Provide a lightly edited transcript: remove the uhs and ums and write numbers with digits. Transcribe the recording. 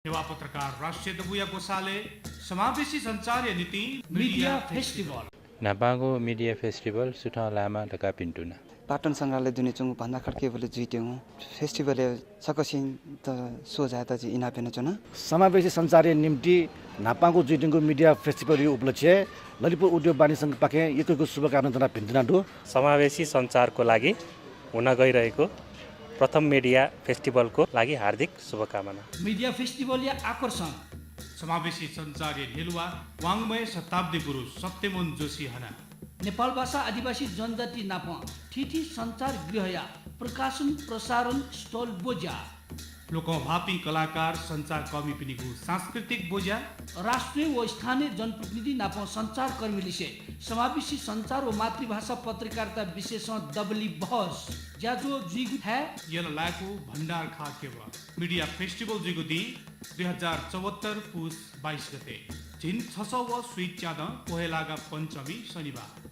युवा पत्रकार राष्ट्रिय दबुया गोसाले समावेशी सञ्चार नीति मिडिया फेस्टिभल नापाको मिडिया फेस्टिभल सुठा लामा ढका पिन्टुना पाटन सङ्ग्रहालय दुनिचुङ भन्दा खड्के बोले जुइट्यौँ फेस्टिभल सकसिन त सोझा त इना पेन चुना समावेशी सञ्चार निम्ति नापाको जुइटिङको मिडिया फेस्टिभल यो उपलक्ष्य ललितपुर उद्योग वाणिज्य सङ्घ पाखे एकैको शुभकामना जना पिन्टुना दु समावेशी सञ्चारको लागि हुन गइरहेको प्रथम मिडिया फेस्टिभलको लागि हार्दिक शुभकामना। मिडिया फेस्टिभल या आकर्षण समावेशी सञ्चार हेलुवा वाङ्मय शताब्दी पुरुष सत्यमोहन जोशी हना नेपाल भाषा आदिवासी जनजाति नापा ठिठी सञ्चार गृहया प्रकाशन प्रसारण स्टल बोजा लोकभापी कलाकार सञ्चार कर्मी पिनिको सांस्कृतिक बोजा राष्ट्रिय व स्थानीय जनप्रतिनिधि नापा सञ्चार कर्मीले समावेशी सञ्चार व मातृभाषा पत्रकारिता विशेषण दबली बहस ज्याजो जुइगु है यल लाको भण्डार खा केवा मिडिया फेस्टिभल जुइगु दि 2074 पुस 22 गते झिन 600 व स्वीट च्याद पोहेलागा पञ्चमी शनिबार